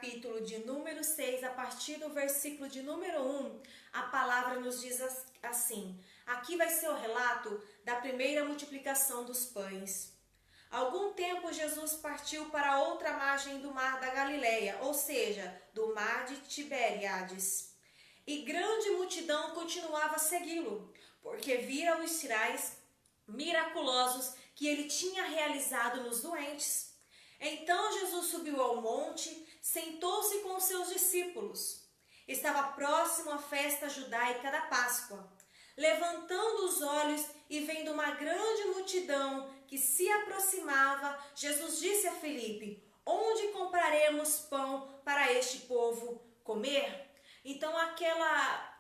capítulo de número 6, a partir do versículo de número 1, a palavra nos diz assim. Aqui vai ser o relato da primeira multiplicação dos pães. Algum tempo Jesus partiu para outra margem do mar da Galileia, ou seja, do mar de Tiberíades. E grande multidão continuava a segui-lo, porque vira os sinais miraculosos que ele tinha realizado nos doentes. Então Jesus subiu ao monte, sentou-se com os seus discípulos. Estava próximo à festa judaica da Páscoa. Levantando os olhos e vendo uma grande multidão que se aproximava, Jesus disse a Filipe: onde compraremos pão para este povo comer? Então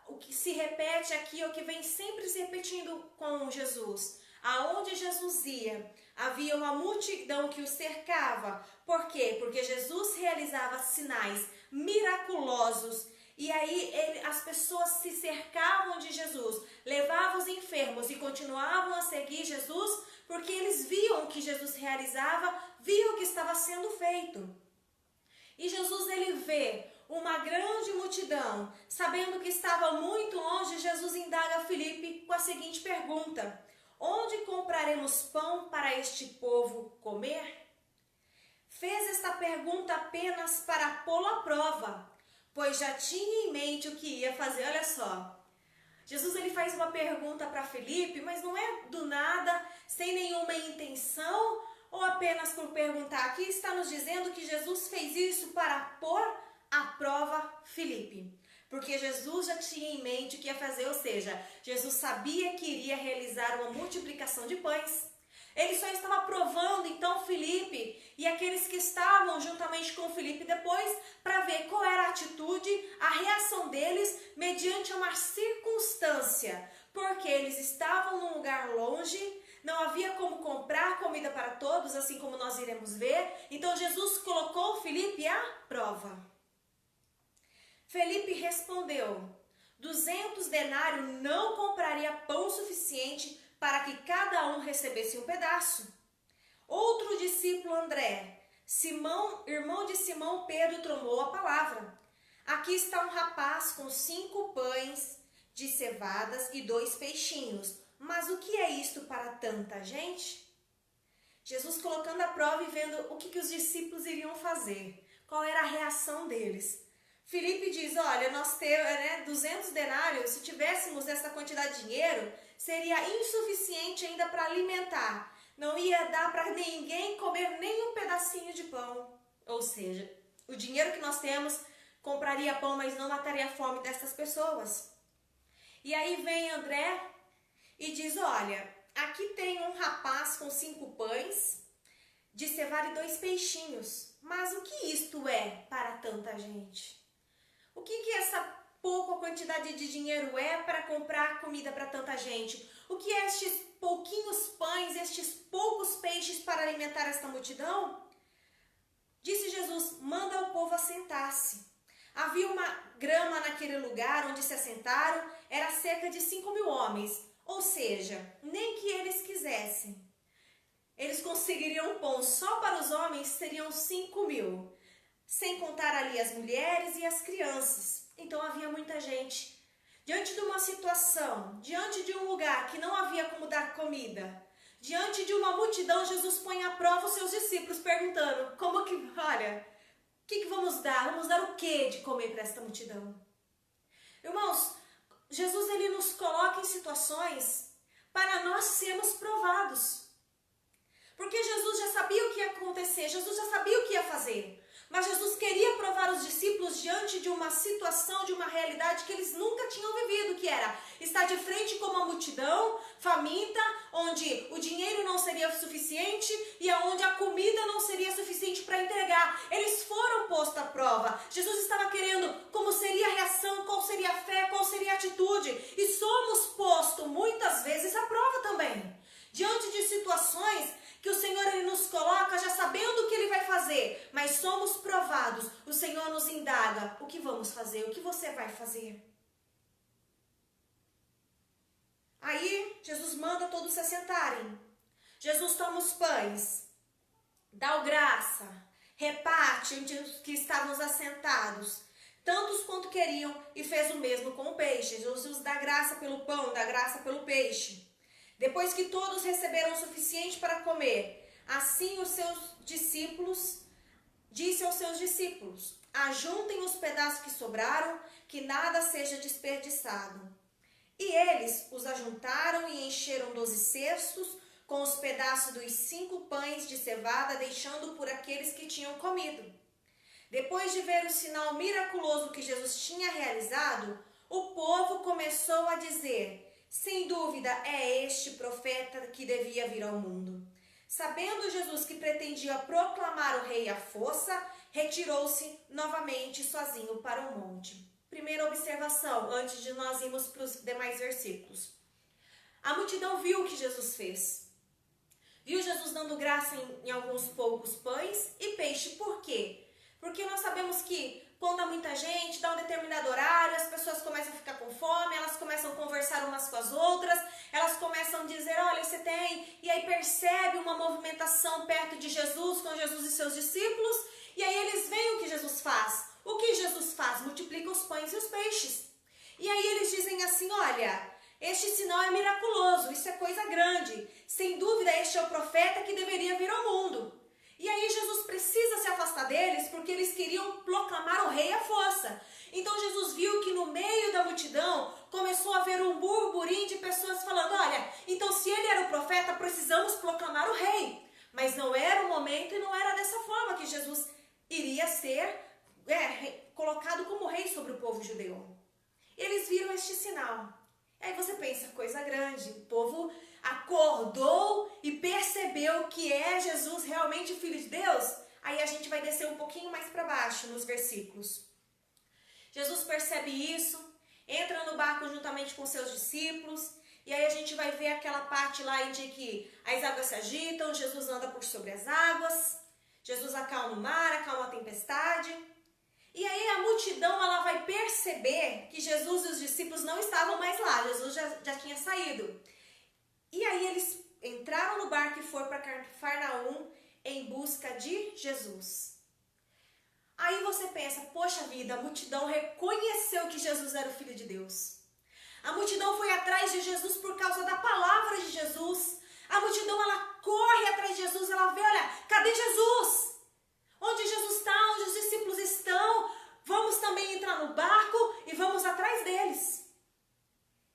o que se repete aqui é o que vem sempre se repetindo com Jesus. Aonde Jesus ia, havia uma multidão que o cercava. Por quê? Porque Jesus realizava sinais miraculosos. E aí as pessoas se cercavam de Jesus, levavam os enfermos e continuavam a seguir Jesus, porque eles viam o que Jesus realizava, viam o que estava sendo feito. E Jesus, ele vê uma grande multidão, sabendo que estava muito longe, Jesus indaga a Filipe com a seguinte pergunta: onde compraremos pão para este povo comer? Fez esta pergunta apenas para pô-lo à prova, pois já tinha em mente o que ia fazer. Olha só, Jesus ele faz uma pergunta para Filipe, mas não é do nada, sem nenhuma intenção, ou apenas por perguntar. Aqui está nos dizendo que Jesus fez isso para pôr à prova Filipe, porque Jesus já tinha em mente o que ia fazer, ou seja, Jesus sabia que iria realizar uma multiplicação de pães. Ele só estava provando então Filipe e aqueles que estavam juntamente com Filipe depois para ver qual era a atitude, a reação deles mediante uma circunstância, porque eles estavam num lugar longe, não havia como comprar comida para todos, assim como nós iremos ver. Então Jesus colocou Filipe à prova. Filipe respondeu: 200 denários não compraria pão suficiente para que cada um recebesse um pedaço. Outro discípulo, André, Simão, irmão de Simão Pedro, tomou a palavra. Aqui está um rapaz com 5 pães de cevadas e 2 peixinhos. Mas o que é isto para tanta gente? Jesus colocando a prova e vendo o que os discípulos iriam fazer. Qual era a reação deles? Filipe diz: olha, nós temos 200 denários, se tivéssemos essa quantidade de dinheiro, seria insuficiente ainda para alimentar. Não ia dar para ninguém comer nem um pedacinho de pão. Ou seja, o dinheiro que nós temos compraria pão, mas não mataria a fome dessas pessoas. E aí vem André e diz: olha, aqui tem um rapaz com 5 pães de cevada e 2 peixinhos. Mas o que isto é para tanta gente? O que essa pouca quantidade de dinheiro é para comprar comida para tanta gente? O que é estes pouquinhos pães, estes poucos peixes para alimentar esta multidão? Disse Jesus: manda o povo assentar-se. Havia uma grama naquele lugar onde se assentaram, era cerca de 5.000 homens. Ou seja, nem que eles quisessem, eles conseguiriam pão só para os homens, seriam 5.000. Sem contar ali as mulheres e as crianças. Então havia muita gente. Diante de uma situação, diante de um lugar que não havia como dar comida, diante de uma multidão, Jesus põe à prova os seus discípulos, perguntando: olha, o que vamos dar? Vamos dar o que de comer para esta multidão? Irmãos, Jesus ele nos coloca em situações para nós sermos provados. Porque Jesus já sabia o que ia acontecer, Jesus já sabia o que ia fazer. Mas Jesus queria provar os discípulos diante de uma situação, de uma realidade que eles nunca tinham vivido, que era estar de frente com uma multidão faminta, onde o dinheiro não seria suficiente e onde a comida não seria suficiente para entregar. Eles foram postos à prova. Jesus estava querendo como seria a reação, qual seria a fé, qual seria a atitude. E somos postos muitas vezes à prova também. Diante de situações que o Senhor ele nos coloca já sabendo o que Ele vai fazer, mas somos provados. O Senhor nos indaga: o que vamos fazer? O que você vai fazer? Aí Jesus manda todos se assentarem. Jesus toma os pães, dá o graça, reparte entre os que estavam assentados, tantos quanto queriam, e fez o mesmo com o peixe. Jesus dá graça pelo pão, dá graça pelo peixe. Depois que todos receberam o suficiente para comer, assim os seus discípulos, disse aos seus discípulos: ajuntem os pedaços que sobraram, que nada seja desperdiçado. E eles os ajuntaram e encheram 12 cestos com os pedaços dos 5 pães de cevada, deixando por aqueles que tinham comido. Depois de ver o sinal miraculoso que Jesus tinha realizado, o povo começou a dizer: sem dúvida é este profeta que devia vir ao mundo. Sabendo Jesus que pretendia proclamar o rei à força, retirou-se novamente sozinho para o monte. Primeira observação, antes de nós irmos para os demais versículos. A multidão viu o que Jesus fez. Viu Jesus dando graça em alguns poucos pães e peixe. Por quê? Porque nós sabemos que quando há muita gente, dá um determinado horário, as pessoas começam a ficar com fome, elas começam a conversar umas com as outras, elas começam a dizer: olha, você tem... E aí percebe uma movimentação perto de Jesus, com Jesus e seus discípulos, e aí eles veem o que Jesus faz. O que Jesus faz? Multiplica os pães e os peixes. E aí eles dizem assim: olha, este sinal é miraculoso, isso é coisa grande. Sem dúvida, este é o profeta que deveria vir ao mundo. E aí Jesus precisa se afastar deles porque eles queriam proclamar o rei à força. Então Jesus viu que no meio da multidão começou a haver um burburinho de pessoas falando: olha, então se ele era o profeta, precisamos proclamar o rei. Mas não era o momento e não era dessa forma que Jesus iria ser colocado como rei sobre o povo judeu. Eles viram este sinal. Aí você pensa: coisa grande, o povo acordou e percebeu que é Jesus realmente o Filho de Deus. Aí a gente vai descer um pouquinho mais para baixo nos versículos. Jesus percebe isso, entra no barco juntamente com seus discípulos, e aí a gente vai ver aquela parte lá em que as águas se agitam, Jesus anda por sobre as águas, Jesus acalma o mar, acalma a tempestade. E aí a multidão ela vai perceber que Jesus e os discípulos não estavam mais lá, Jesus já tinha saído. E aí eles entraram no barco e foram para Cafarnaum em busca de Jesus. Aí você pensa: poxa vida, a multidão reconheceu que Jesus era o Filho de Deus. A multidão foi atrás de Jesus por causa da palavra de Jesus. A multidão ela corre atrás de Jesus, ela vê: olha, cadê Jesus? Onde Jesus está, onde os discípulos estão, vamos também entrar no barco e vamos atrás deles.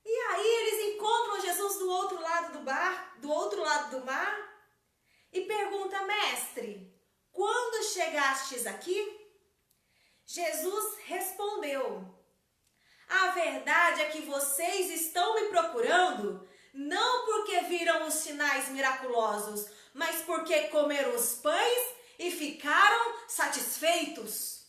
E aí eles encontram Jesus do outro lado do outro lado do mar, e pergunta: mestre, quando chegastes aqui? Jesus respondeu: a verdade é que vocês estão me procurando, não porque viram os sinais miraculosos, mas porque comeram os pães e ficaram satisfeitos.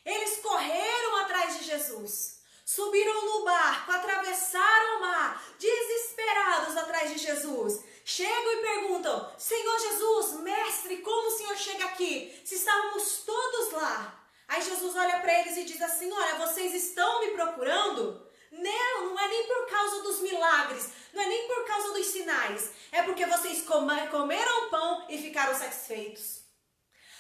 Eles correram atrás de Jesus, subiram no barco, atravessaram o mar, desesperados atrás de Jesus. Chegam e perguntam: Senhor Jesus, mestre, como o Senhor chega aqui? Se estávamos todos lá. Aí Jesus olha para eles e diz assim: olha, vocês estão me procurando? Não é nem por causa dos milagres, não é nem por causa dos sinais, é porque vocês comeram pão e ficaram satisfeitos.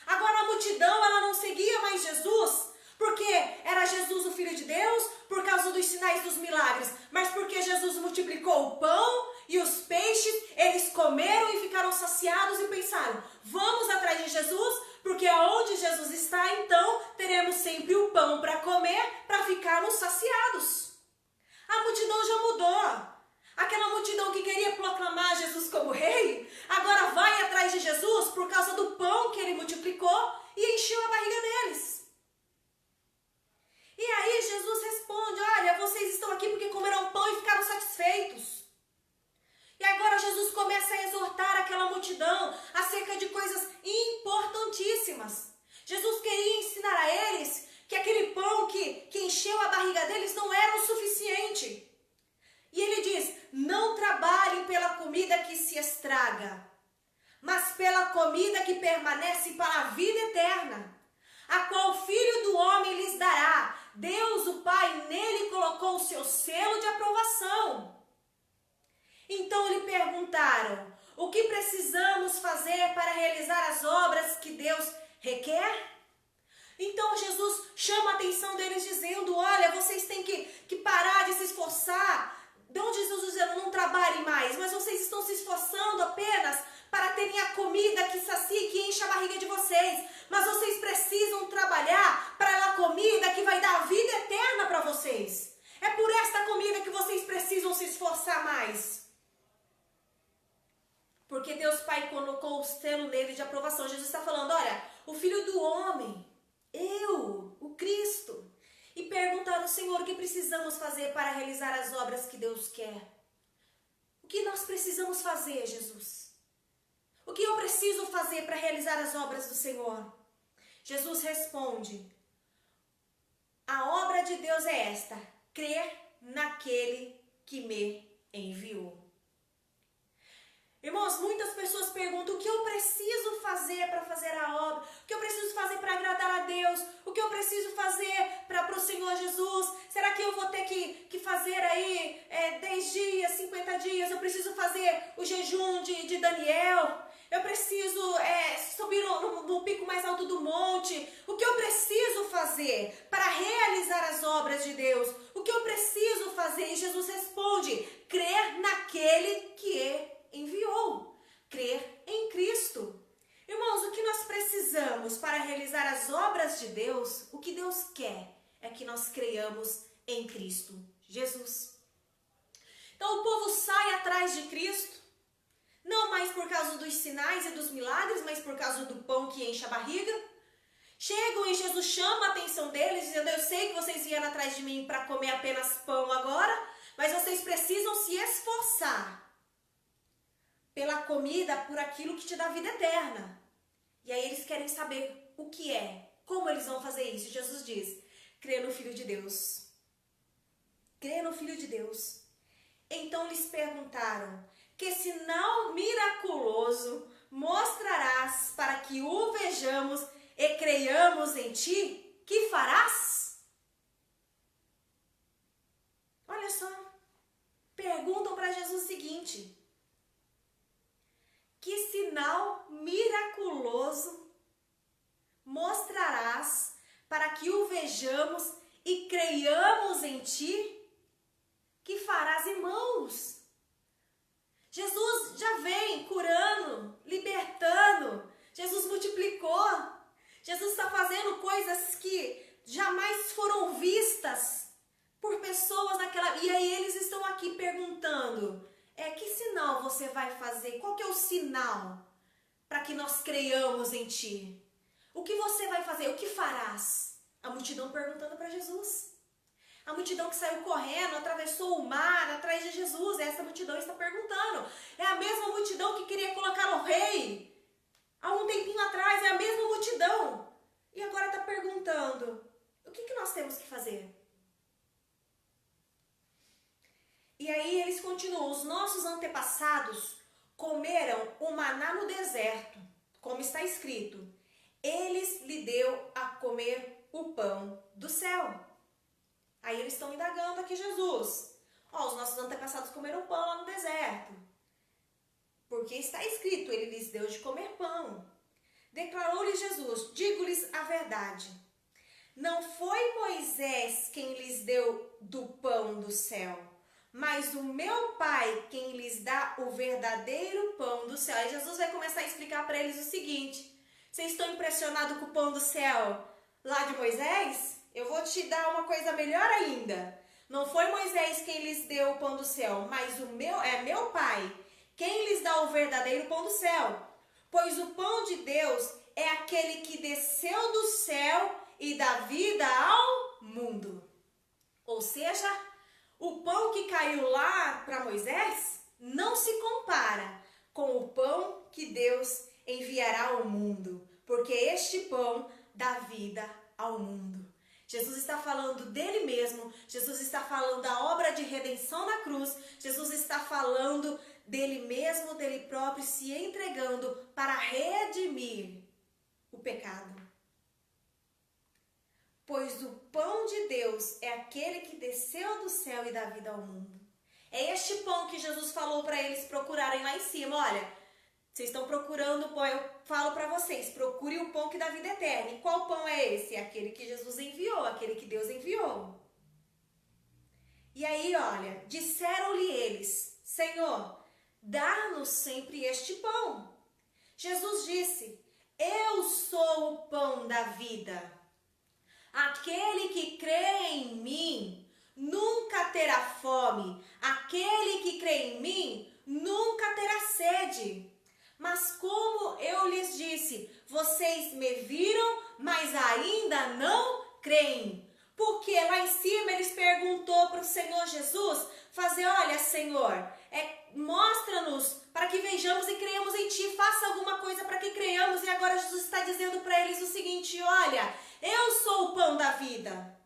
Agora a multidão ela não seguia mais Jesus, porque era Jesus o Filho de Deus, por causa dos sinais dos milagres, mas porque Jesus multiplicou o pão e os peixes, eles comeram e ficaram saciados e pensaram: vamos atrás de Jesus, porque onde Jesus está, então teremos sempre o pão para comer, para ficarmos saciados. A multidão já mudou. Aquela multidão que queria proclamar Jesus como rei, agora vai atrás de Jesus por causa do pão que ele multiplicou e encheu a barriga deles. E aí Jesus responde: olha, vocês estão aqui porque comeram pão e ficaram satisfeitos. E agora Jesus começa a exortar aquela multidão acerca de coisas importantíssimas. Jesus queria ensinar a eles que aquele pão que encheu a barriga deles não era o suficiente. E ele diz: não trabalhem pela comida que se estraga, mas pela comida que permanece para a vida eterna, a qual o Filho do Homem lhes dará. Deus, o Pai, nele colocou o seu selo de aprovação. Então lhe perguntaram: o que precisamos fazer para realizar as obras que Deus requer? Senhor, o que precisamos fazer para realizar as obras que Deus quer? O que nós precisamos fazer, Jesus? O que eu preciso fazer para realizar as obras do Senhor? Jesus responde: a obra de Deus é esta, crer naquele que me enviou. Irmãos, muitas pessoas perguntam: o que eu preciso fazer para fazer a obra? O que eu preciso fazer para agradar a Deus? O que eu preciso fazer para o Senhor Jesus? Será que eu vou ter que fazer aí 10 dias, 50 dias? Eu preciso fazer o jejum de Daniel? Eu preciso subir no pico mais alto do monte? O que eu preciso fazer para realizar as obras de Deus? O que eu preciso fazer? E Jesus responde: crer naquele que enviou, crer em Cristo. Irmãos, o que nós precisamos para realizar as obras de Deus, o que Deus quer é que nós creiamos em Cristo Jesus. Então o povo sai atrás de Cristo, não mais por causa dos sinais e dos milagres, mas por causa do pão que enche a barriga. Chegam e Jesus chama a atenção deles, dizendo: eu sei que vocês vieram atrás de mim para comer apenas pão agora, mas vocês precisam se esforçar pela comida, por aquilo que te dá vida eterna. E aí eles querem saber o que é, como eles vão fazer isso. Jesus diz: crê no Filho de Deus. Crê no Filho de Deus. Então lhes perguntaram: que sinal miraculoso mostrarás para que o vejamos e creiamos em ti? Que farás? Olha só, perguntam para Jesus o seguinte: que sinal miraculoso mostrarás para que o vejamos e creiamos em ti? Que farás, irmãos? Jesus já vem curando, libertando. Jesus multiplicou. Jesus está fazendo coisas que jamais foram vistas por pessoas naquela... E aí eles estão aqui perguntando: que sinal você vai fazer? Qual que é o sinal para que nós creiamos em ti? O que você vai fazer? O que farás? A multidão perguntando para Jesus. A multidão que saiu correndo, atravessou o mar atrás de Jesus. Essa multidão está perguntando. É a mesma multidão que queria colocar o rei há um tempinho atrás. É a mesma multidão. E agora está perguntando: o que nós temos que fazer? E aí eles continuam: os nossos antepassados comeram o maná no deserto, como está escrito: eles lhe deu a comer o pão do céu. Aí eles estão indagando aqui Jesus: os nossos antepassados comeram pão lá no deserto, porque está escrito: ele lhes deu de comer pão. Declarou-lhes Jesus: digo-lhes a verdade, não foi Moisés quem lhes deu do pão do céu, mas o meu Pai quem lhes dá o verdadeiro pão do céu. Aí Jesus vai começar a explicar para eles o seguinte: vocês estão impressionados com o pão do céu lá de Moisés? Eu vou te dar uma coisa melhor ainda. Não foi Moisés quem lhes deu o pão do céu, mas meu Pai quem lhes dá o verdadeiro pão do céu. Pois o pão de Deus é aquele que desceu do céu e dá vida ao mundo. Ou seja, o pão que caiu lá para Moisés não se compara com o pão que Deus enviará ao mundo, porque este pão dá vida ao mundo. Jesus está falando dele mesmo, Jesus está falando da obra de redenção na cruz, Jesus está falando dele mesmo, dele próprio, se entregando para redimir o pecado. Pois o pão de Deus é aquele que desceu do céu e dá vida ao mundo. É este pão que Jesus falou para eles procurarem lá em cima. Olha, vocês estão procurando o pão, eu falo para vocês, procure o pão que dá vida eterna. E qual pão é esse? É aquele que Jesus enviou, aquele que Deus enviou. E aí, olha, disseram-lhe eles: Senhor, dá-nos sempre este pão. Jesus disse: eu sou o pão da vida. Aquele que crê em mim nunca terá fome. Aquele que crê em mim nunca terá sede. Mas como eu lhes disse, vocês me viram, mas ainda não creem. Porque lá em cima eles perguntou para o Senhor Jesus, olha Senhor, mostra-nos para que vejamos e creiamos em Ti, faça alguma coisa para que creiamos. E agora Jesus está dizendo para eles o seguinte, olha, eu sou o pão da vida,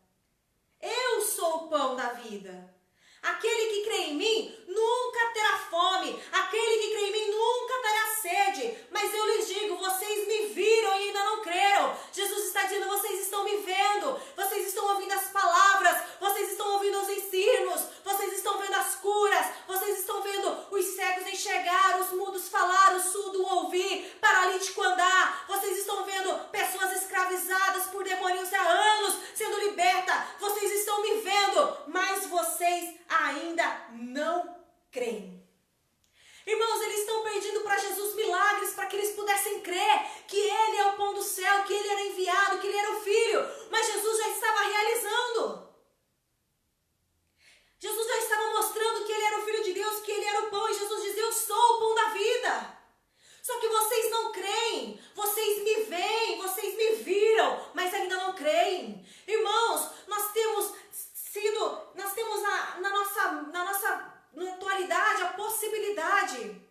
eu sou o pão da vida. Aquele que crê em mim nunca terá fome, aquele que crê em mim nunca terá sede. Mas eu lhes digo, vocês me viram e ainda não creram. Jesus está dizendo, vocês estão me vendo, vocês estão ouvindo as palavras, vocês estão ouvindo os ensinos, vocês estão vendo as curas, vocês estão vendo os cegos enxergar, os mudos falar, o surdo ouvir, paralítico andar. Vocês estão vendo pessoas escravizadas por demônios há anos sendo libertas. Vocês estão me vendo, mas vocês ainda não creem. Irmãos, eles estão pedindo para Jesus milagres para que eles pudessem crer que Ele é o pão do céu, que Ele era enviado, que Ele era o Filho. Mas Jesus já estava realizando. Jesus já estava mostrando que Ele era o Filho de Deus, que Ele era o pão. E Jesus dizia, eu sou o pão da vida. Só que vocês não creem, vocês me veem, vocês me viram, mas ainda não creem. Irmãos, nós temos na nossa atualidade a possibilidade.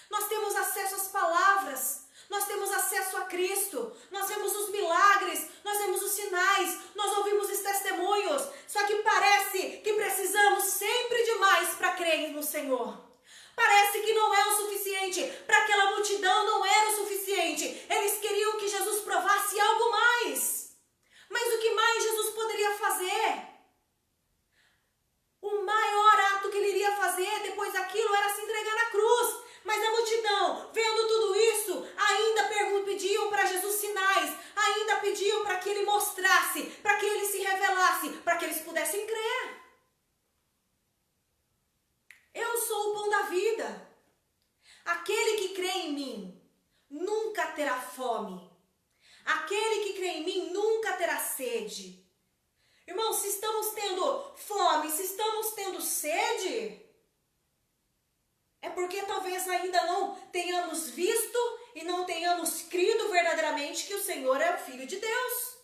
Nós temos acesso às palavras, nós temos acesso a Cristo, nós vemos os milagres, nós vemos os sinais, nós ouvimos os testemunhos. Só que parece que precisamos sempre de mais para crer no Senhor. Parece que não é o suficiente, para aquela multidão não era o suficiente. Eles queriam que Jesus provasse algo mais. Mas o que mais Jesus poderia fazer? O maior ato que ele iria fazer depois daquilo era se entregar na cruz. Mas a multidão, vendo tudo isso, ainda pediam para Jesus sinais, ainda pediam para que ele mostrasse, para que ele se revelasse, para que eles pudessem crer. Eu sou o pão da vida. Aquele que crê em mim nunca terá fome. Aquele que crê em mim nunca terá sede. Irmãos, se estamos tendo fome, se estamos tendo sede, é porque talvez ainda não tenhamos visto e não tenhamos crido verdadeiramente que o Senhor é o Filho de Deus.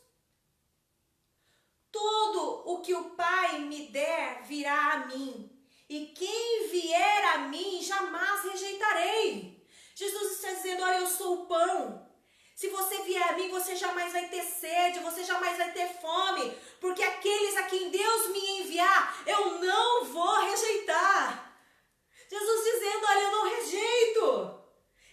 Tudo o que o Pai me der virá a mim, e quem vier a mim jamais rejeitarei. Jesus está dizendo, olha, eu sou o pão. Se você vier a mim, você jamais vai ter sede, você jamais vai ter fome, porque aqueles a quem Deus me enviar, eu não vou rejeitar. Jesus dizendo, olha, eu não rejeito.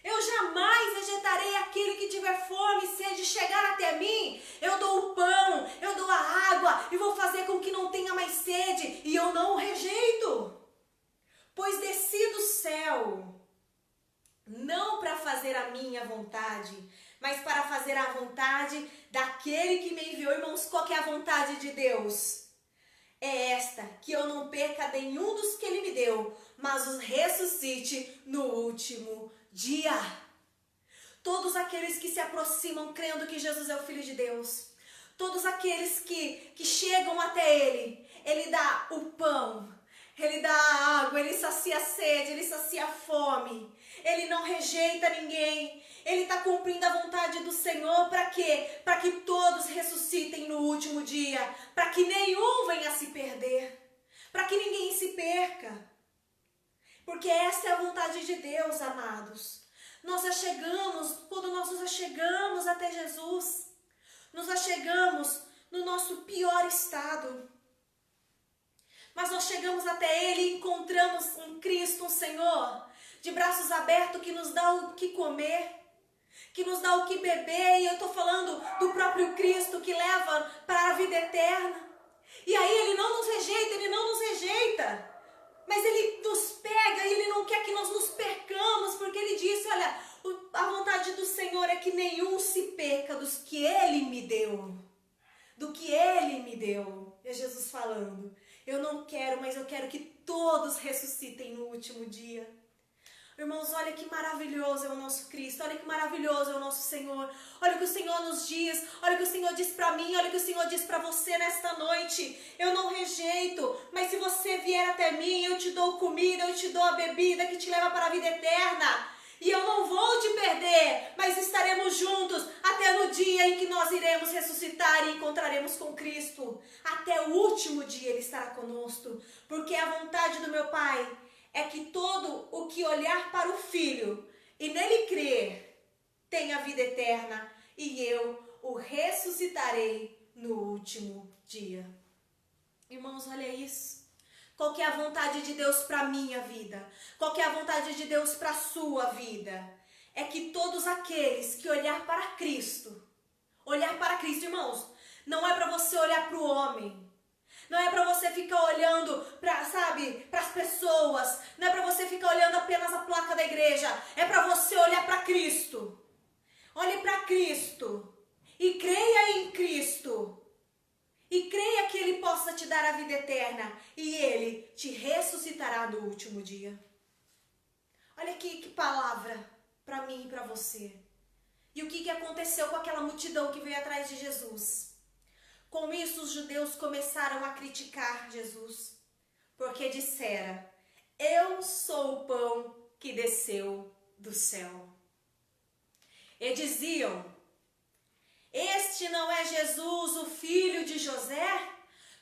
Eu jamais rejeitarei aquele que tiver fome e sede chegar até mim. Eu dou o pão, eu dou a água e vou fazer com que não tenha mais sede, e eu não o rejeito. Pois desci do céu, não para fazer a minha vontade, mas para fazer a vontade daquele que me enviou. Irmãos, qual que é a vontade de Deus? É esta, que eu não perca nenhum dos que Ele me deu, mas os ressuscite no último dia. Todos aqueles que se aproximam crendo que Jesus é o Filho de Deus, todos aqueles que chegam até Ele dá o pão, Ele dá a água, Ele sacia a sede, Ele sacia a fome. Ele não rejeita ninguém. Ele está cumprindo a vontade do Senhor. Para quê? Para que todos ressuscitem no último dia. Para que nenhum venha a se perder. Para que ninguém se perca. Porque essa é a vontade de Deus, amados. Nós quando nós nos achegamos até Jesus, nos achegamos no nosso pior estado. Mas nós chegamos até Ele e encontramos um Cristo, um Senhor, de braços abertos, que nos dá o que comer, que nos dá o que beber. E eu estou falando do próprio Cristo que leva para a vida eterna. E aí Ele não nos rejeita, mas Ele nos pega e Ele não quer que nós nos percamos, porque Ele disse, olha, a vontade do Senhor é que nenhum se perca dos que Ele me deu. Do que Ele me deu. É Jesus falando. Eu não quero, mas eu quero que todos ressuscitem no último dia. Irmãos, olha que maravilhoso é o nosso Cristo, olha que maravilhoso é o nosso Senhor. Olha o que o Senhor nos diz, olha o que o Senhor diz para mim, olha o que o Senhor diz para você nesta noite. Eu não rejeito, mas se você vier até mim, eu te dou comida, eu te dou a bebida que te leva para a vida eterna. E eu não vou te perder, mas estaremos juntos até no dia em que nós iremos ressuscitar e encontrar encontraremos com Cristo. Até o último dia Ele estará conosco. Porque a vontade do meu Pai é que todo o que olhar para o Filho e nele crer tenha vida eterna, e eu o ressuscitarei no último dia. Irmãos, olha isso. Qual que é a vontade de Deus para a minha vida? Qual que é a vontade de Deus para a sua vida? É que todos aqueles que olhar para Cristo, irmãos, não é para você olhar para o homem, não é para você ficar olhando para as pessoas, não é para você ficar olhando apenas a placa da igreja, é para você olhar para Cristo. Olhe para Cristo e creia em Cristo. E creia que Ele possa te dar a vida eterna e Ele te ressuscitará no último dia. Olha aqui que palavra para mim e para você. E o que aconteceu com aquela multidão que veio atrás de Jesus? Com isso, os judeus começaram a criticar Jesus, porque dissera: eu sou o pão que desceu do céu. E diziam: este não é Jesus, o filho de José?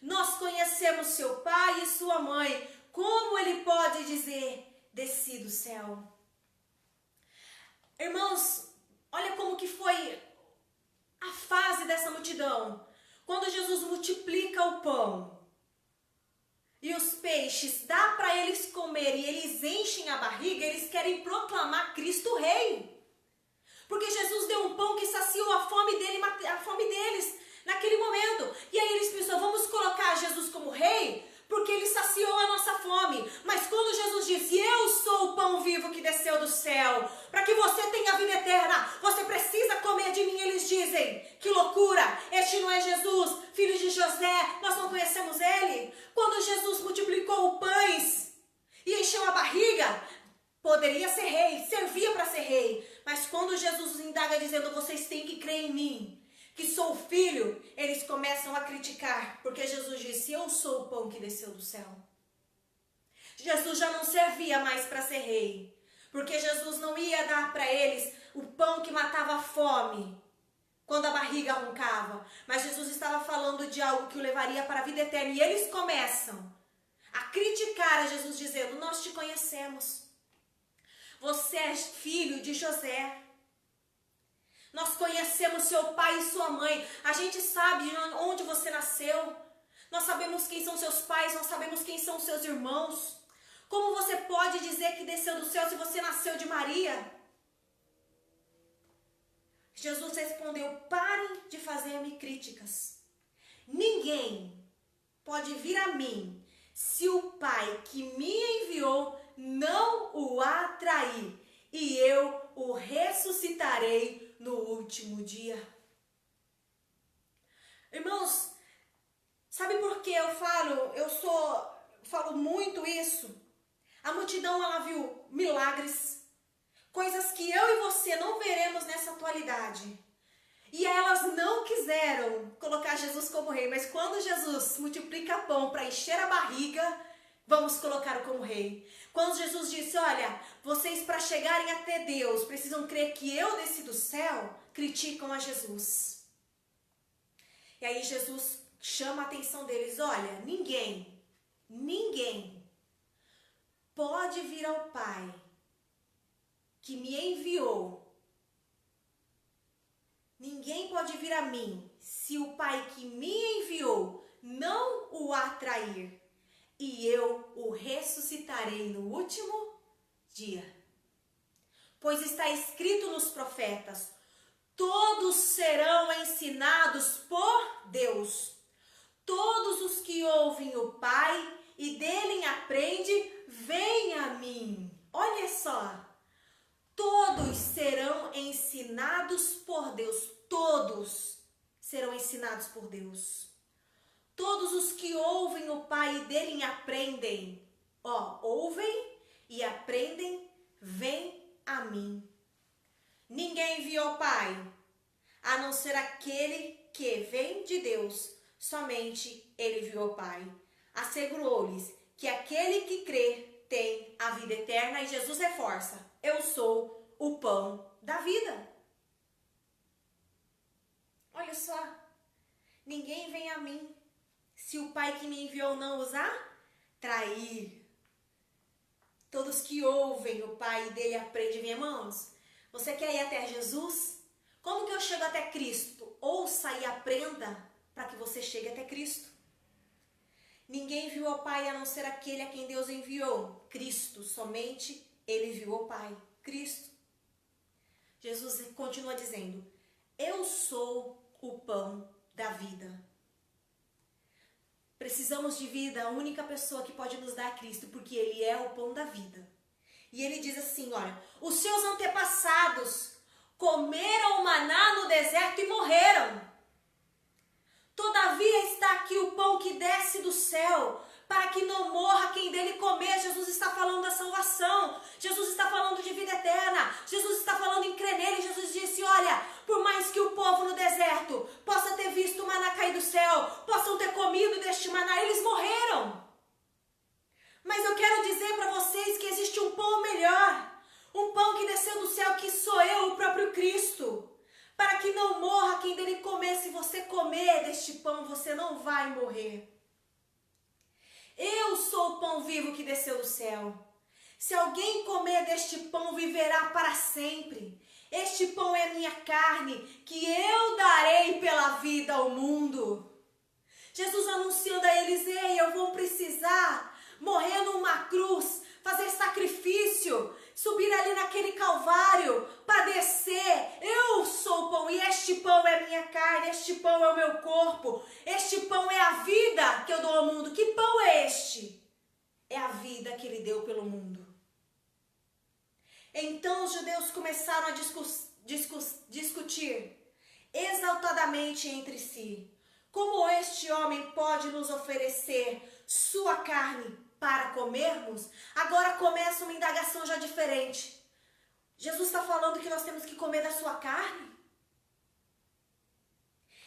Nós conhecemos seu pai e sua mãe. Como ele pode dizer, desci do céu? Irmãos, olha como que foi a fase dessa multidão. Quando Jesus multiplica o pão e os peixes, dá para eles comer e eles enchem a barriga, eles querem proclamar Cristo Rei. Porque Jesus deu um pão que saciou a fome deles naquele momento. E aí eles pensam: vamos colocar Jesus como rei, porque ele saciou a nossa fome. Mas quando Jesus disse: eu sou o pão vivo que desceu do céu, para que você tenha vida eterna, você precisa comer de mim. Eles dizem: que loucura, este não é Jesus, filho de José, nós não conhecemos ele. Quando Jesus multiplicou os pães e encheu a barriga, poderia ser rei, servia para ser rei. Mas quando Jesus os indaga dizendo: vocês têm que crer em mim, que sou o filho, eles começam a criticar. Porque Jesus disse: eu sou o pão que desceu do céu. Jesus já não servia mais para ser rei. Porque Jesus não ia dar para eles o pão que matava a fome quando a barriga roncava. Mas Jesus estava falando de algo que o levaria para a vida eterna. E eles começam a criticar a Jesus dizendo: nós te conhecemos. Você é filho de José. Nós conhecemos seu pai e sua mãe. A gente sabe de onde você nasceu. Nós sabemos quem são seus pais. Nós sabemos quem são seus irmãos. Como você pode dizer que desceu do céu se você nasceu de Maria? Jesus respondeu: parem de fazer-me críticas. Ninguém pode vir a mim se o Pai que me enviou não o atrair, e eu o ressuscitarei no último dia. Irmãos, sabe por que eu falo muito isso? A multidão, ela viu milagres, coisas que eu e você não veremos nessa atualidade. E elas não quiseram colocar Jesus como rei, mas quando Jesus multiplica pão para encher a barriga, vamos colocá-lo como rei. Quando Jesus disse: olha, vocês para chegarem até Deus precisam crer que eu desci do céu, criticam a Jesus. E aí Jesus chama a atenção deles: olha, ninguém pode vir ao Pai que me enviou. Ninguém pode vir a mim se o Pai que me enviou não o atrair, e eu o ressuscitarei no último dia. Pois está escrito nos profetas: todos serão ensinados por Deus. Todos os que ouvem o Pai e dele aprendem, vêm a mim. Olha só. Todos serão ensinados por Deus. Todos serão ensinados por Deus. Todos os que ouvem o Pai e dele aprendem. Ouvem e aprendem, vêm a mim. Ninguém viu o Pai, a não ser aquele que vem de Deus. Somente ele viu o Pai. Assegurou-lhes que aquele que crê tem a vida eterna. E Jesus reforça: eu sou o pão da vida. Olha só. ninguém vem a mim, se o Pai que me enviou não os atrair. Todos que ouvem o Pai e dele aprendem. Irmãos, você quer ir até Jesus? Como que eu chego até Cristo? Ouça e aprenda para que você chegue até Cristo. Ninguém viu ao Pai a não ser aquele a quem Deus enviou. Cristo, somente ele viu ao Pai. Cristo. Jesus continua dizendo: eu sou o pão da vida. Precisamos de vida, a única pessoa que pode nos dar é Cristo, porque ele é o pão da vida. E ele diz assim, olha, os seus antepassados comeram o maná no deserto e morreram. Todavia está aqui o pão que desce do céu, para que não morra quem dele comer. Jesus está falando da salvação. Jesus está falando de vida eterna. Jesus está falando em crer nele. Jesus disse, olha, por mais que o povo no deserto possa ter visto o maná cair do céu, possam ter comido deste maná, eles morreram. Mas eu quero dizer para vocês que existe um pão melhor. Um pão que desceu do céu, que sou eu, o próprio Cristo. Para que não morra quem dele comer. Se você comer deste pão, você não vai morrer. Eu sou o pão vivo que desceu do céu. Se alguém comer deste pão, viverá para sempre. Este pão é minha carne, que eu darei pela vida ao mundo. Jesus anunciando a eles, ei, eu vou precisar morrer numa cruz, fazer sacrifício, subir ali naquele calvário, padecer. Eu sou o pão e este pão é minha carne, este pão é o meu corpo, este pão é a vida que eu dou ao mundo. Que pão é este? É a vida que ele deu pelo mundo. Então os judeus começaram a discutir exaltadamente entre si. Como este homem pode nos oferecer sua carne para comermos? Agora começa uma indagação já diferente. Jesus está falando que nós temos que comer da sua carne?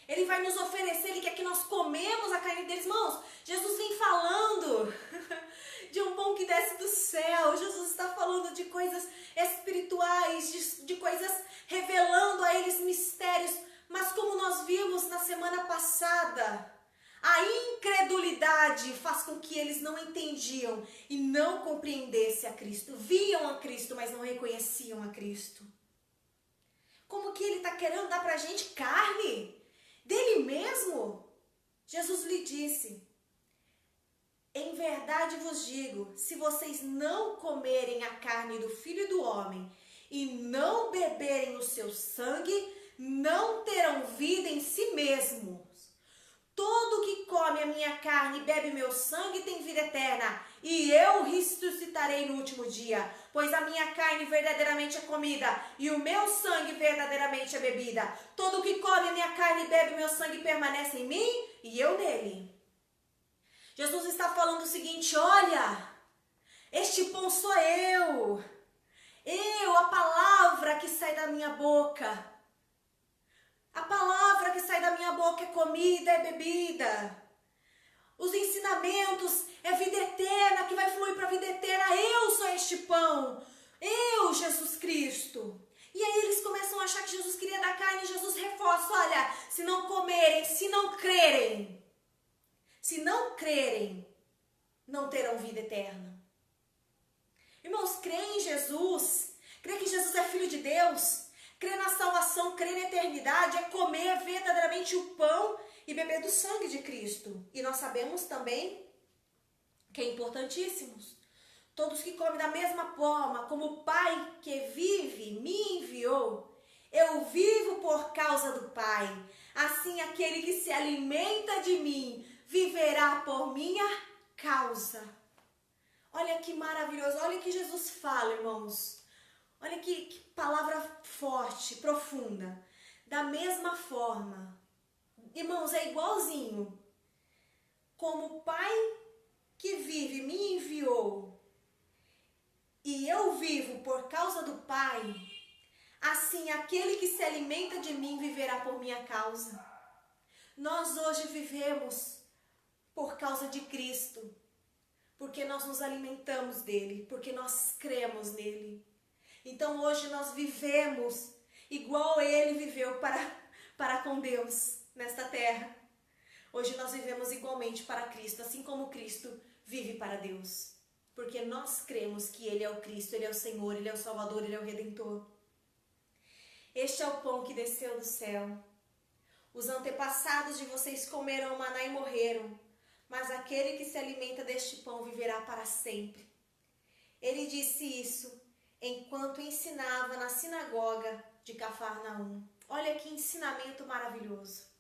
Ele vai nos oferecer, ele quer que nós comemos a carne deles. Irmãos, Jesus vem falando de um pão que desce do céu. Jesus está falando de coisas espirituais, de coisas revelando a eles mistérios. Mas como nós vimos na semana passada, a incredulidade faz com que eles não entendiam e não compreendessem a Cristo. Viam a Cristo, mas não reconheciam a Cristo. Como que ele está querendo dar para a gente carne? Dele mesmo? Jesus lhe disse, em verdade vos digo, se vocês não comerem a carne do Filho do Homem e não beberem o seu sangue, não terão vida em si mesmos. Todo que come a minha carne e bebe meu sangue tem vida eterna, e eu ressuscitarei no último dia. Pois a minha carne verdadeiramente é comida, e o meu sangue verdadeiramente é bebida. Todo que come a minha carne e bebe meu sangue permanece em mim, e eu nele. Jesus está falando o seguinte, olha, este pão sou eu. Eu, a palavra que sai da minha boca. A palavra que sai da minha boca é comida, é bebida. Os ensinamentos é vida eterna, que vai fluir para a vida eterna. Eu sou este pão. Eu, Jesus Cristo. E aí eles começam a achar que Jesus queria dar carne e Jesus reforça. Olha, se não comerem, se não crerem, não terão vida eterna. Irmãos, crer em Jesus, crer que Jesus é Filho de Deus, crer na salvação, crer na eternidade, é comer verdadeiramente o pão e beber do sangue de Cristo. E nós sabemos também que é importantíssimo. Todos que comem da mesma forma, como o Pai que vive me enviou, eu vivo por causa do Pai. Assim aquele que se alimenta de mim viverá por minha causa. Olha que maravilhoso, olha o que Jesus fala, irmãos. Olha que palavra forte, profunda. Da mesma forma, irmãos, é igualzinho. Como o Pai que vive me enviou e eu vivo por causa do Pai, assim aquele que se alimenta de mim viverá por minha causa. Nós hoje vivemos por causa de Cristo, porque nós nos alimentamos dele, porque nós cremos nele. Então hoje nós vivemos igual ele viveu para com Deus nesta terra. Hoje nós vivemos igualmente para Cristo, assim como Cristo vive para Deus. Porque nós cremos que Ele é o Cristo, Ele é o Senhor, Ele é o Salvador, Ele é o Redentor. Este é o pão que desceu do céu. Os antepassados de vocês comeram o maná e morreram, mas aquele que se alimenta deste pão viverá para sempre. Ele disse isso enquanto ensinava na sinagoga de Cafarnaum. Olha que ensinamento maravilhoso.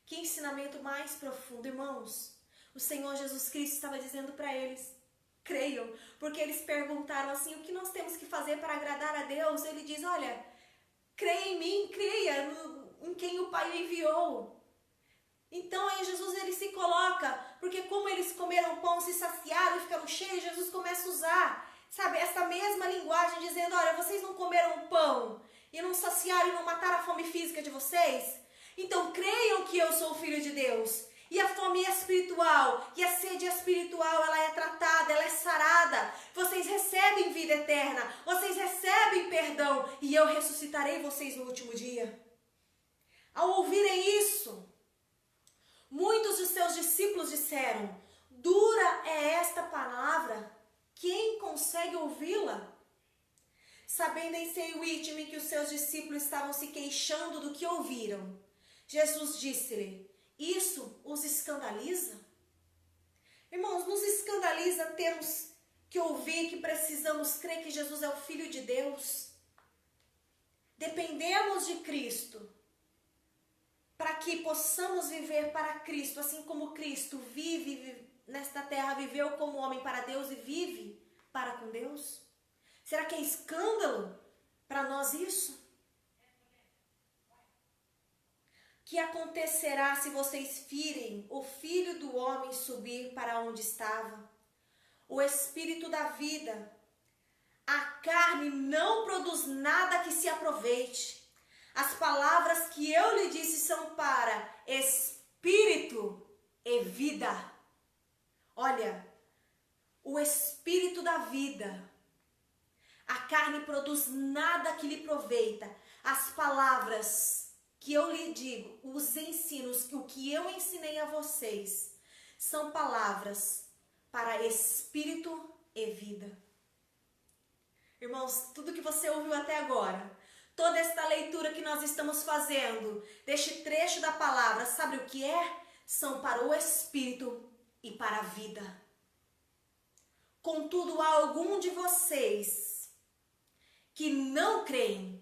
Que ensinamento mais profundo, irmãos. O Senhor Jesus Cristo estava dizendo para eles: creiam, porque eles perguntaram assim: o que nós temos que fazer para agradar a Deus? Ele diz: olha, creia em mim, creia em quem o Pai enviou. Então aí Jesus ele se coloca, porque como eles comeram pão, se saciaram e ficaram cheios, Jesus começa a usar, sabe, essa mesma linguagem, dizendo: olha, vocês não comeram pão e não saciaram e não mataram a fome física de vocês? Então creiam que eu sou o Filho de Deus. E a fome espiritual e a sede espiritual, ela é tratada, ela é sarada. Vocês recebem vida eterna, vocês recebem perdão e eu ressuscitarei vocês no último dia. Ao ouvirem isso, muitos dos seus discípulos disseram: dura é esta palavra, quem consegue ouvi-la? Sabendo em seu íntimo que os seus discípulos estavam se queixando do que ouviram, Jesus disse-lhe: isso os escandaliza? Irmãos, nos escandaliza termos que ouvir que precisamos crer que Jesus é o Filho de Deus? Dependemos de Cristo para que possamos viver para Cristo, assim como Cristo vive nesta terra, viveu como homem para Deus e vive para com Deus? Será que é escândalo para nós isso? Que acontecerá se vocês virem o Filho do Homem subir para onde estava? O Espírito da vida. A carne não produz nada que se aproveite. As palavras que eu lhe disse são para espírito e vida. Olha, o Espírito da vida. A carne produz nada que lhe aproveita. As palavras que eu lhe digo, os ensinos, o que eu ensinei a vocês, são palavras para espírito e vida. Irmãos, tudo que você ouviu até agora, toda esta leitura que nós estamos fazendo, deste trecho da palavra, sabe o que é? São para o espírito e para a vida. Contudo, há algum de vocês que não creem,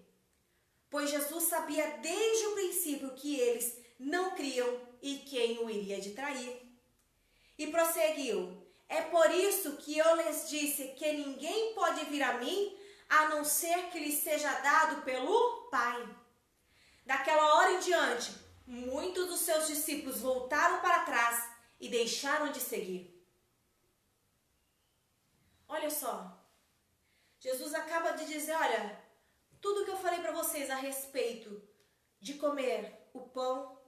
pois Jesus sabia desde o princípio que eles não criam e quem o iria de trair. E prosseguiu: é por isso que eu lhes disse que ninguém pode vir a mim, a não ser que lhe seja dado pelo Pai. Daquela hora em diante, muitos dos seus discípulos voltaram para trás e deixaram de seguir. Olha só, Jesus acaba de dizer: olha, tudo que eu falei para vocês a respeito de comer o pão,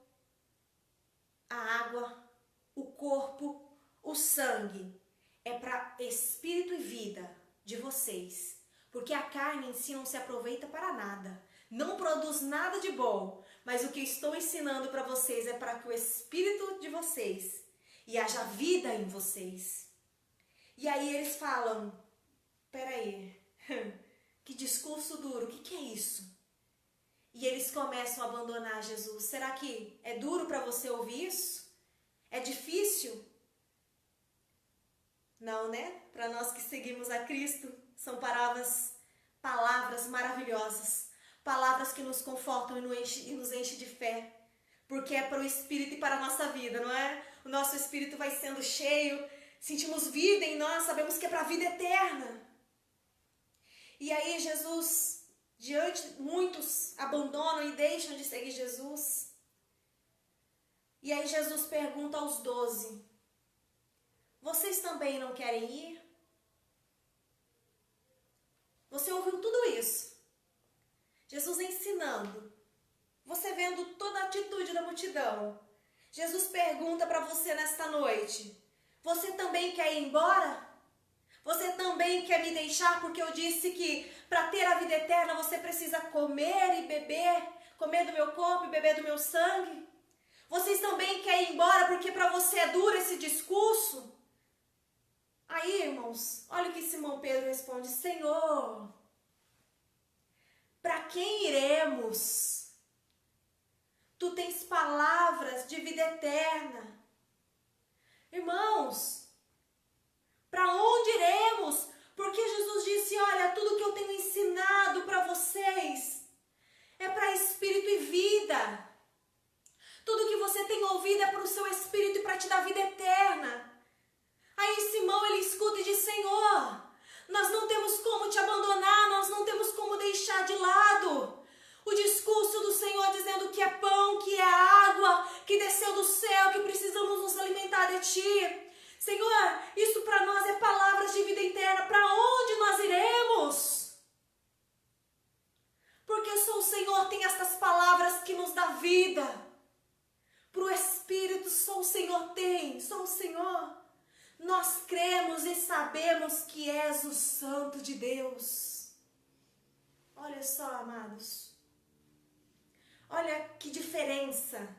a água, o corpo, o sangue, é para espírito e vida de vocês. Porque a carne em si não se aproveita para nada, não produz nada de bom. Mas o que estou ensinando para vocês é para que o espírito de vocês e haja vida em vocês. E aí eles falam: peraí, que discurso duro, o que é isso? E eles começam a abandonar Jesus. Será que é duro para você ouvir isso? É difícil? Não, né? Para nós que seguimos a Cristo, são palavras maravilhosas. Palavras que nos confortam e nos enchem de fé. Porque é para o Espírito e para a nossa vida, não é? O nosso Espírito vai sendo cheio, sentimos vida em nós, sabemos que é para a vida eterna. E aí Jesus, muitos abandonam e deixam de seguir Jesus. E aí Jesus pergunta aos 12, vocês também não querem ir? Você ouviu tudo isso? Jesus ensinando, você vendo toda a atitude da multidão. Jesus pergunta para você nesta noite, você também quer ir embora? Você também quer me deixar? Porque eu disse que para ter a vida eterna você precisa comer e beber, comer do meu corpo e beber do meu sangue. Vocês também querem ir você é duro esse discurso? Aí, irmãos, olha o que Simão Pedro responde: Senhor, para quem iremos? Tu tens palavras de vida eterna. Irmãos, para onde iremos? Porque Jesus disse, olha, tudo que eu tenho ensinado para vocês é para espírito e vida. Tudo que você tem ouvido é para o seu espírito e para te dar vida eterna. Aí Simão, ele escuta e diz, Senhor, nós não temos como te abandonar, nós não temos como deixar de lado o discurso do Senhor dizendo que é pão, que é água, que desceu do céu, que precisamos nos alimentar de Ti. Senhor, isso para nós é palavras de vida eterna. Para onde nós iremos? Porque só o Senhor tem estas palavras que nos dá vida. Para o Espírito só o Senhor tem, só o Senhor. Nós cremos e sabemos que és o Santo de Deus. Olha só, amados. Olha que diferença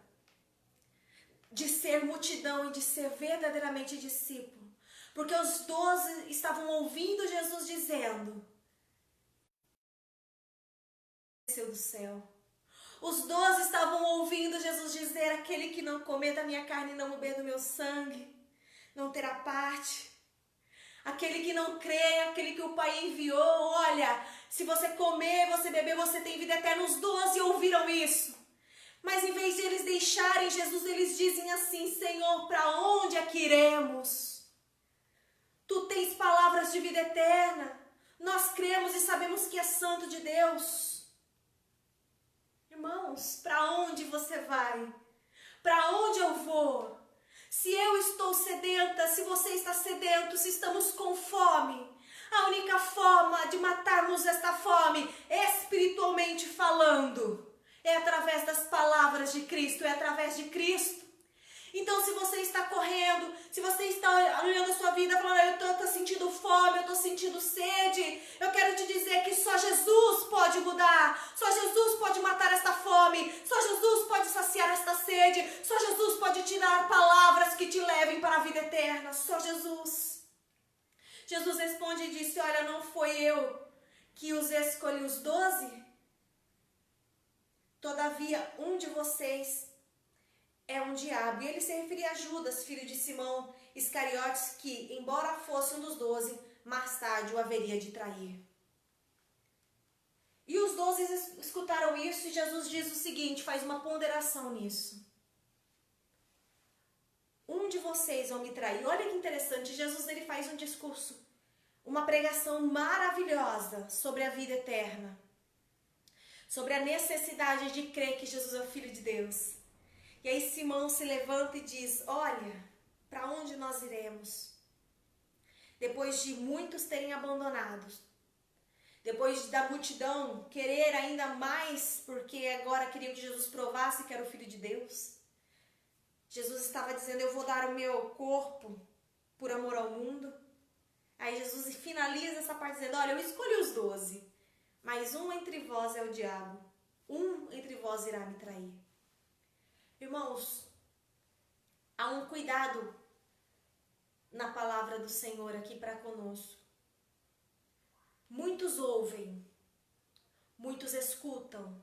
de ser multidão e de ser verdadeiramente discípulo. Porque os 12 estavam ouvindo Jesus dizendo, desceu do céu. Os 12 estavam ouvindo Jesus dizer, aquele que não comer da minha carne e não beber do meu sangue, não terá parte. Aquele que não crê, aquele que o Pai enviou, olha, se você comer, você beber, você tem vida eterna. Os 12 ouviram isso. Mas em vez de eles deixarem Jesus, eles dizem assim, Senhor, para onde é que iremos? Tu tens palavras de vida eterna. Nós cremos e sabemos que é santo de Deus. Irmãos, para onde você vai? Para onde eu vou? Se eu estou sedenta, se você está sedento, se estamos com fome, a única forma de matarmos esta fome, espiritualmente falando, é através das palavras de Cristo, é através de Cristo. Então, se você está correndo, se você está olhando a sua vida, falando, eu estou sentindo fome, eu estou sentindo sede, eu quero te dizer que só Jesus pode mudar, só Jesus pode matar esta fome, só Jesus pode saciar esta sede, só Jesus pode te dar palavras que te levem para a vida eterna, só Jesus. Jesus responde e disse, olha, não foi eu que os escolhi os 12? Todavia, um de vocês é um diabo. E ele se referia a Judas, filho de Simão Iscariotes, que, embora fosse um dos 12, mais tarde o haveria de trair. E os 12 escutaram isso e Jesus diz o seguinte, faz uma ponderação nisso. Um de vocês vão me trair. Olha que interessante, Jesus ele faz um discurso, uma pregação maravilhosa sobre a vida eterna. Sobre a necessidade de crer que Jesus é o Filho de Deus. E aí Simão se levanta e diz, olha, para onde nós iremos? Depois de muitos terem abandonado, depois da multidão querer ainda mais, porque agora queriam que Jesus provasse que era o Filho de Deus. Jesus estava dizendo, eu vou dar o meu corpo por amor ao mundo. Aí Jesus finaliza essa parte dizendo, olha, eu escolhi os 12, mas um entre vós é o diabo, um entre vós irá me trair. Irmãos, há um cuidado na palavra do Senhor aqui para conosco. Muitos ouvem, muitos escutam,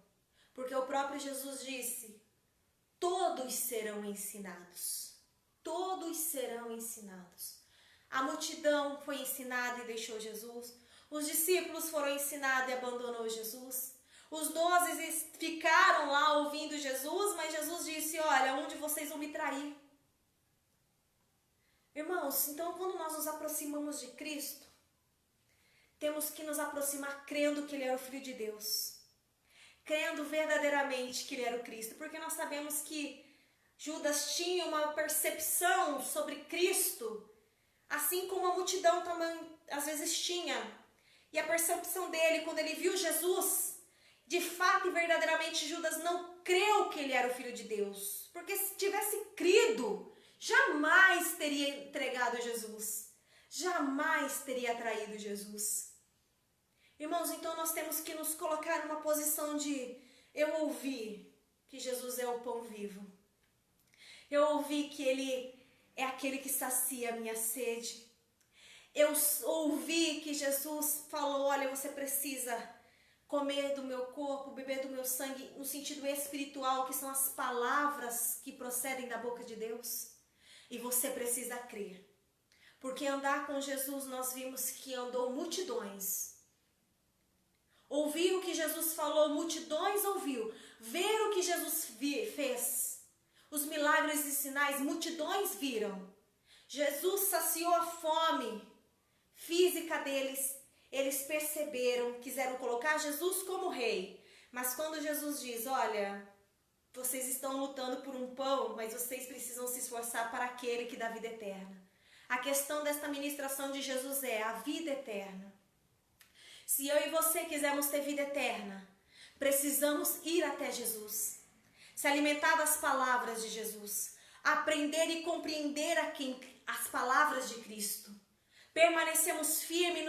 porque o próprio Jesus disse, todos serão ensinados, todos serão ensinados. A multidão foi ensinada e deixou Jesus, os discípulos foram ensinados e abandonou Jesus. Os 12 ficaram lá ouvindo Jesus, mas Jesus disse, olha, um de vocês vão me trair. Irmãos, então quando nós nos aproximamos de Cristo, temos que nos aproximar crendo que Ele é o Filho de Deus. Crendo verdadeiramente que Ele era o Cristo. Porque nós sabemos que Judas tinha uma percepção sobre Cristo, assim como a multidão também às vezes tinha. E a percepção dele, quando ele viu Jesus, de fato e verdadeiramente Judas não creu que ele era o Filho de Deus. Porque se tivesse crido, jamais teria entregado Jesus. Jamais teria traído Jesus. Irmãos, então nós temos que nos colocar numa posição de eu ouvi que Jesus é o pão vivo. Eu ouvi que Ele é aquele que sacia a minha sede. Eu ouvi que Jesus falou, olha, você precisa comer do meu corpo, beber do meu sangue, no sentido espiritual, que são as palavras que procedem da boca de Deus. E você precisa crer. Porque andar com Jesus, nós vimos que andou multidões. Ouvir o que Jesus falou, multidões ouviu. Ver o que Jesus fez, os milagres e sinais, multidões viram. Jesus saciou a fome física deles. Eles perceberam, quiseram colocar Jesus como rei. Mas quando Jesus diz, olha, vocês estão lutando por um pão, mas vocês precisam se esforçar para aquele que dá vida eterna. A questão desta ministração de Jesus é a vida eterna. Se eu e você quisermos ter vida eterna, precisamos ir até Jesus, se alimentar das palavras de Jesus, aprender e compreender as palavras de Cristo. Permanecemos firmes,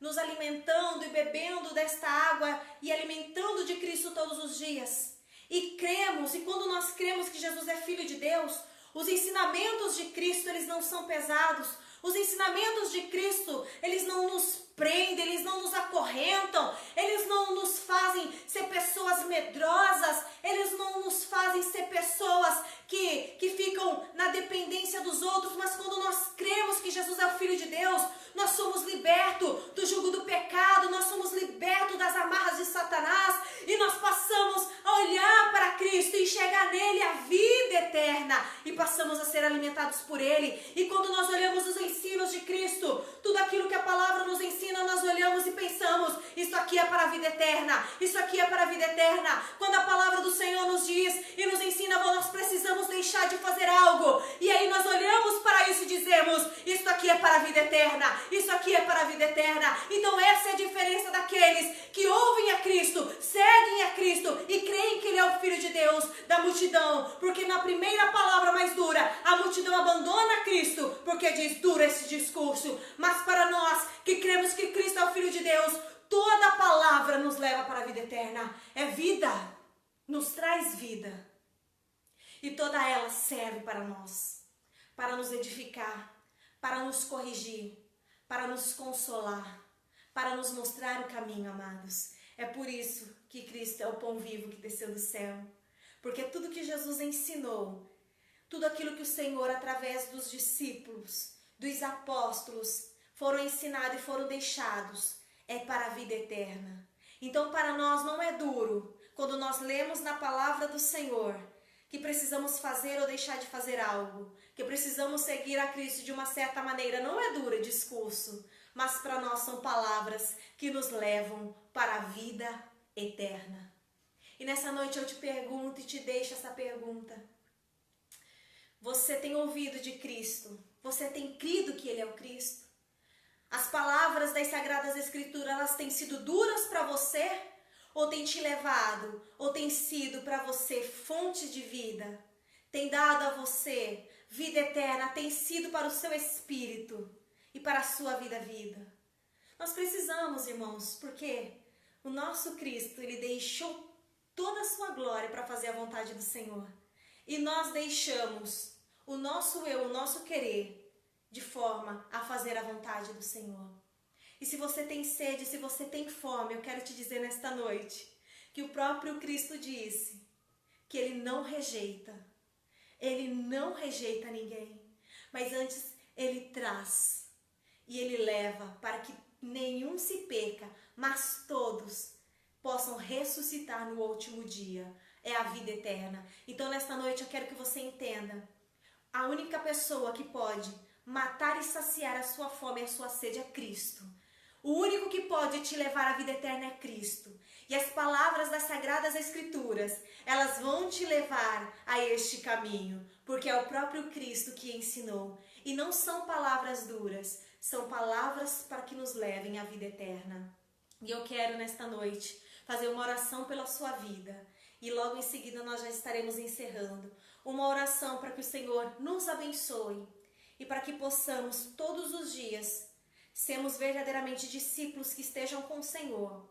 nos alimentando e bebendo desta água e alimentando de Cristo todos os dias. E cremos, e quando nós cremos que Jesus é Filho de Deus, os ensinamentos de Cristo, eles não são pesados. Os ensinamentos de Cristo, eles não nos prendem, eles não nos acorrentam, eles não nos fazem ser pessoas medrosas, eles não nos fazem ser pessoas que ficam na dependência dos outros, mas quando nós cremos que Jesus é o Filho de Deus, nós somos libertos do jugo do pecado, nós somos libertos das amarras de Satanás e nós passamos a olhar para Cristo e enxergar nele a vida eterna e passamos a ser alimentados por ele. E quando nós olhamos os ensinos de Cristo, tudo aquilo que a palavra nos ensina, nós olhamos e pensamos, isso aqui é para a vida eterna, isso aqui é para a vida eterna. Quando a palavra do Senhor nos diz e nos ensina, nós precisamos deixar de fazer algo, e aí nós olhamos para isso e dizemos, isso aqui é para a vida eterna, isso aqui é para a vida eterna. Então essa é a diferença daqueles que ouvem a Cristo, seguem a Cristo e creem que Ele é o Filho de Deus, da multidão, porque na primeira palavra mais dura, a multidão abandona Cristo, porque diz duro esse discurso, mas para nós que cremos que Cristo é o Filho de Deus, toda a palavra nos leva para a vida eterna, é vida, nos traz vida. E toda ela serve para nós, para nos edificar, para nos corrigir, para nos consolar, para nos mostrar o caminho, amados. É por isso que Cristo é o pão vivo que desceu do céu. Porque tudo que Jesus ensinou, tudo aquilo que o Senhor, através dos discípulos, dos apóstolos, foram ensinados e foram deixados, é para a vida eterna. Então, para nós não é duro, quando nós lemos na palavra do Senhor, que precisamos fazer ou deixar de fazer algo, que precisamos seguir a Cristo de uma certa maneira. Não é duro o discurso, mas para nós são palavras que nos levam para a vida eterna. E nessa noite eu te pergunto e te deixo essa pergunta. Você tem ouvido de Cristo? Você tem crido que Ele é o Cristo? As palavras das Sagradas Escrituras, elas têm sido duras para você? Ou tem te levado, ou tem sido para você fonte de vida? Tem dado a você vida eterna, tem sido para o seu espírito e para a sua vida. Nós precisamos, irmãos, porque o nosso Cristo, Ele deixou toda a sua glória para fazer a vontade do Senhor. E nós deixamos o nosso eu, o nosso querer, de forma a fazer a vontade do Senhor. E se você tem sede, se você tem fome, eu quero te dizer nesta noite que o próprio Cristo disse que Ele não rejeita ninguém, mas antes Ele traz e Ele leva para que nenhum se perca, mas todos possam ressuscitar no último dia. É a vida eterna. Então nesta noite eu quero que você entenda, a única pessoa que pode matar e saciar a sua fome e a sua sede é Cristo. O único que pode te levar à vida eterna é Cristo. E as palavras das Sagradas Escrituras, elas vão te levar a este caminho, porque é o próprio Cristo que ensinou. E não são palavras duras, são palavras para que nos levem à vida eterna. E eu quero nesta noite fazer uma oração pela sua vida. E logo em seguida nós já estaremos encerrando. Uma oração para que o Senhor nos abençoe e para que possamos todos os dias sermos verdadeiramente discípulos que estejam com o Senhor,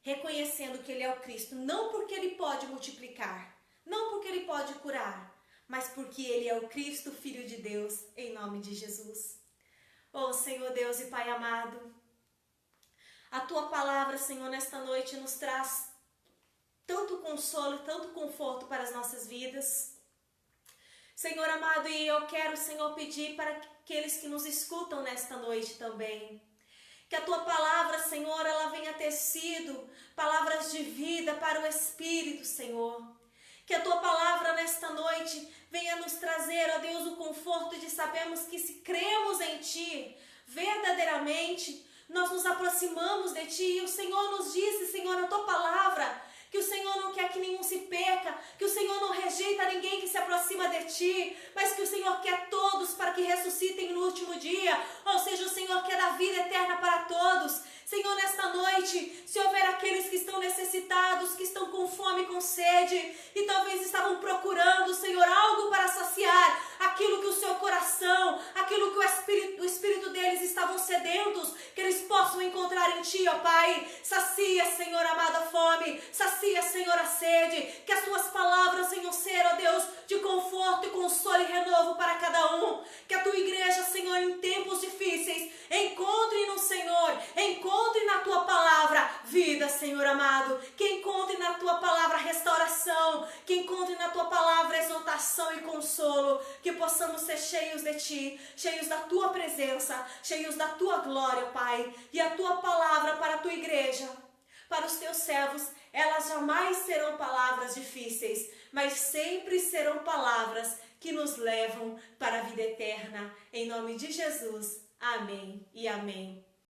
reconhecendo que Ele é o Cristo, não porque Ele pode multiplicar, não porque Ele pode curar, mas porque Ele é o Cristo, Filho de Deus, em nome de Jesus. Oh, Senhor Deus e Pai amado, a Tua palavra, Senhor, nesta noite nos traz tanto consolo, tanto conforto para as nossas vidas. Senhor amado, e eu quero, Senhor, pedir para aqueles que nos escutam nesta noite também, que a Tua palavra, Senhor, ela venha ter sido palavras de vida para o Espírito, Senhor. Que a Tua palavra nesta noite venha nos trazer, ó Deus, o conforto de sabermos que se cremos em Ti, verdadeiramente, nós nos aproximamos de Ti. E o Senhor nos disse, Senhor, na Tua palavra, que o Senhor não quer que nenhum se perca, que o Senhor não rejeita ninguém que se aproxima de Ti, mas que o Senhor quer todos para que ressuscitem no último dia, ou seja, o Senhor quer dar vida eterna para todos. Senhor, nesta noite, se houver aqueles que estão necessitados, que estão com fome e com sede, e talvez estavam procurando, Senhor, algo para saciar aquilo que o seu coração, aquilo que o Espírito deles estavam sedentos, que eles possam encontrar em Ti, ó Pai. Sacia, Senhor amado, a fome, sacia, Senhor, a sede, que as Tuas palavras venham ser, ó Deus, de conforto e consolo e renovo para cada um. Que a Tua igreja, Senhor, em tempos difíceis, encontre no Senhor, encontre na Tua palavra vida, Senhor amado, que encontre na Tua palavra restauração, que encontre na Tua palavra exaltação e consolo, que possamos ser cheios de Ti, cheios da Tua presença, cheios da Tua glória, Pai, e a Tua palavra para a Tua igreja, para os Teus servos, elas jamais serão palavras difíceis, mas sempre serão palavras que nos levam para a vida eterna. Em nome de Jesus, amém e amém.